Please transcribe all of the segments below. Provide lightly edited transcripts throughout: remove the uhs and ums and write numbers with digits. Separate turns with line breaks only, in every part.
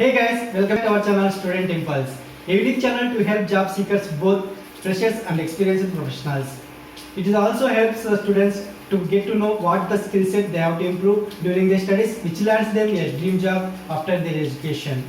Hey guys, welcome to our channel Student Impulse, a unique channel to help job seekers, both freshers and experienced professionals. It also helps students to get to know what the skill set they have to improve during their studies, which lands them a dream job after their education.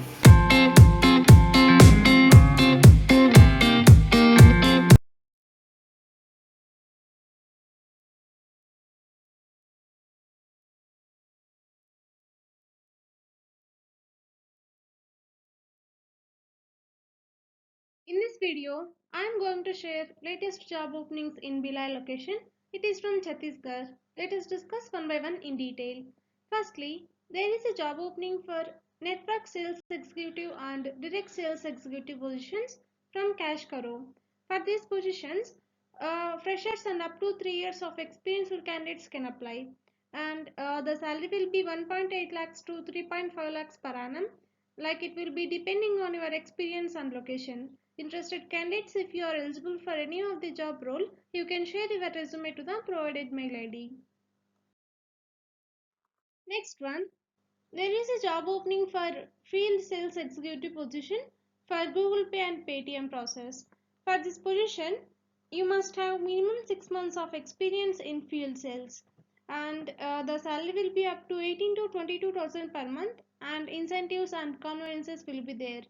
In this video, I am going to share latest job openings in Bhilai location. It is from Chhattisgarh. Let us discuss one by one in detail. Firstly, there is a job opening for network sales executive and direct sales executive positions from Cash Karo. For these positions, freshers and up to 3 years of experienced candidates can apply. And the salary will be 1.8 lakhs to 3.5 lakhs per annum. Like it will be depending on your experience and location. Interested candidates, if you are eligible for any of the job role, you can share your resume to the provided mail ID. Next one, there is a job opening for field sales executive position for Google Pay and Paytm process. For this position, you must have minimum 6 months of experience in field sales, and the salary will be up to 18 to 22,000 per month, and incentives and conveyances will be there.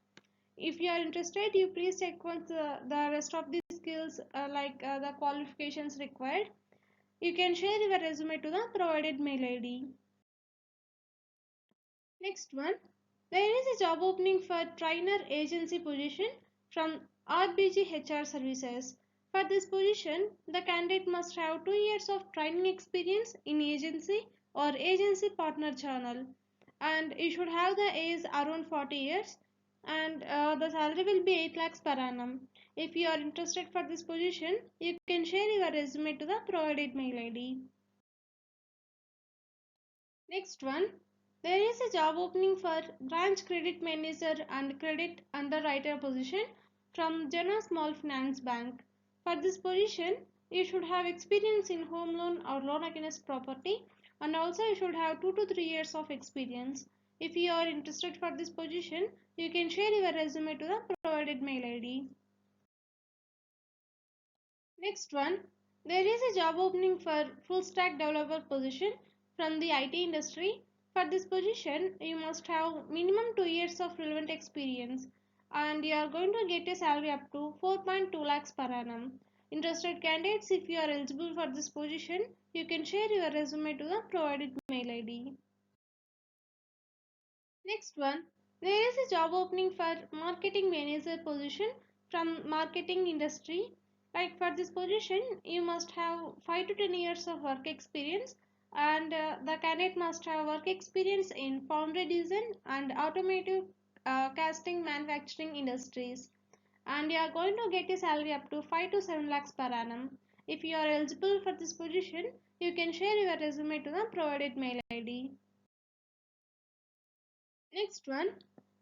If you are interested, you please check once the rest of the skills like the qualifications required. You can share your resume to the provided mail ID. Next one, there is a job opening for trainer agency position from RBG HR Services. For this position, the candidate must have 2 years of training experience in agency or agency partner channel, and you should have the age around 40 years, and the salary will be 8 lakhs per annum. If you are interested for this position, you can share your resume to the provided mail ID. Next one, there is a job opening for branch credit manager and credit underwriter position from Jana Small Finance Bank. For this position, you should have experience in home loan or loan against property, and also you should have 2 to 3 years of experience. If you are interested for this position, you can share your resume to the provided mail ID. Next one, there is a job opening for full stack developer position from the IT industry. For this position, you must have minimum 2 years of relevant experience, and you are going to get a salary up to 4.2 lakhs per annum. Interested candidates, if you are eligible for this position, you can share your resume to the provided mail ID. Next one, there is a job opening for marketing manager position from marketing industry. Like for this position, you must have 5 to 10 years of work experience, and the candidate must have work experience in foundry design and automotive casting manufacturing industries. And you are going to get a salary up to 5 to 7 lakhs per annum. If you are eligible for this position, you can share your resume to the provided mail ID. Next one,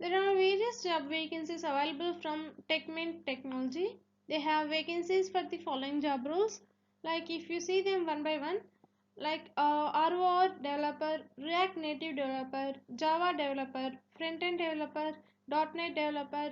there are various job vacancies available from TechMint Technology. They have vacancies for the following job roles. Like if you see them one by one, like ROR developer, React Native developer, Java developer, front-end developer, .NET developer,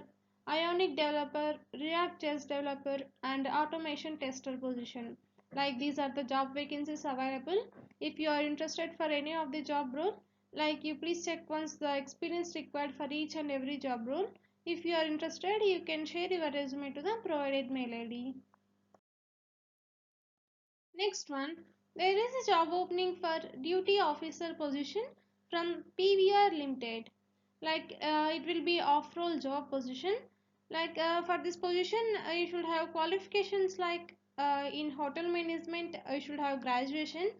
Ionic developer, React.js developer, and automation tester position. Like these are the job vacancies available. If you are interested for any of the job role, like you please check once the experience required for each and every job role. If you are interested, you can share your resume to the provided mail ID. Next one, there is a job opening for duty officer position from PVR Limited. Like it will be off-role job position. Like for this position, you should have qualifications like in hotel management, you should have graduation,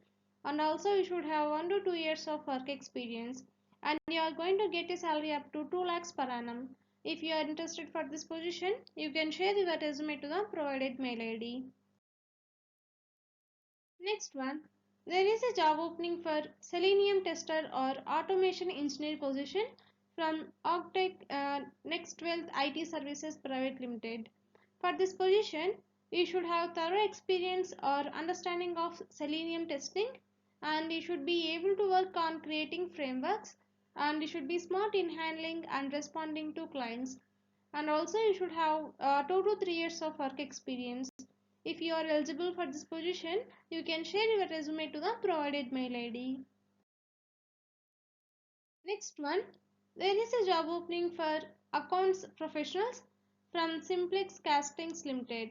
and also you should have 1 to 2 years of work experience, and you are going to get a salary up to 2 lakhs per annum. If you are interested for this position, you can share your resume to the provided mail ID. Next one, there is a job opening for Selenium tester or automation engineer position from Ogtech Next Wealth IT Services Private Limited. For this position, you should have thorough experience or understanding of Selenium testing, and you should be able to work on creating frameworks, and you should be smart in handling and responding to clients. And also you should have 2 to 3 years of work experience. If you are eligible for this position, you can share your resume to the provided mail ID. Next one, there is a job opening for accounts professionals from Simplex Castings Limited.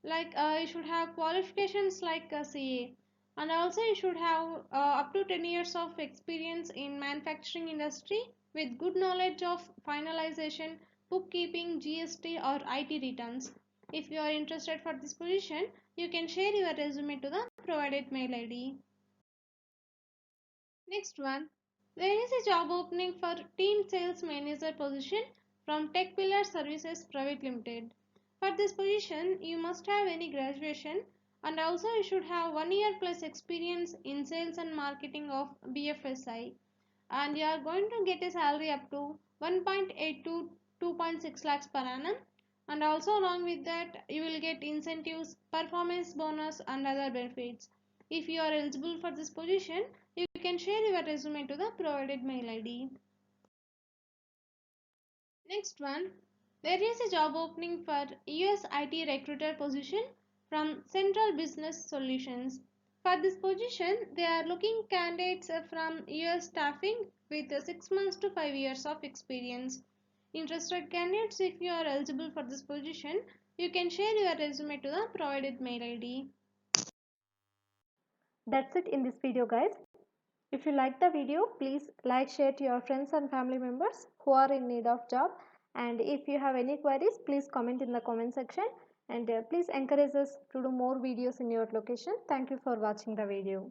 You should have qualifications like a CA, and also you should have up to 10 years of experience in manufacturing industry with good knowledge of finalization, bookkeeping, GST or IT returns. If you are interested for this position, you can share your resume to the provided mail ID. Next one, there is a job opening for team sales manager position from Tech Pillar Services Private Limited. For this position, you must have any graduation, and also you should have 1 year plus experience in sales and marketing of BFSI, and you are going to get a salary up to 1.8 to 2.6 lakhs per annum, and also along with that you will get incentives, performance bonus and other benefits. If you are eligible for this position, you can share your resume to the provided mail ID. Next one, there is a job opening for US IT recruiter position from Central Business Solutions. For this position, they are looking candidates from US staffing with 6 months to 5 years of experience. Interested candidates, if you are eligible for this position, you can share your resume to the provided mail ID.
That's it in this video, guys. If you like the video, please like, share to your friends and family members who are in need of job. And if you have any queries, please comment in the comment section. And please encourage us to do more videos in your location. Thank you for watching the video.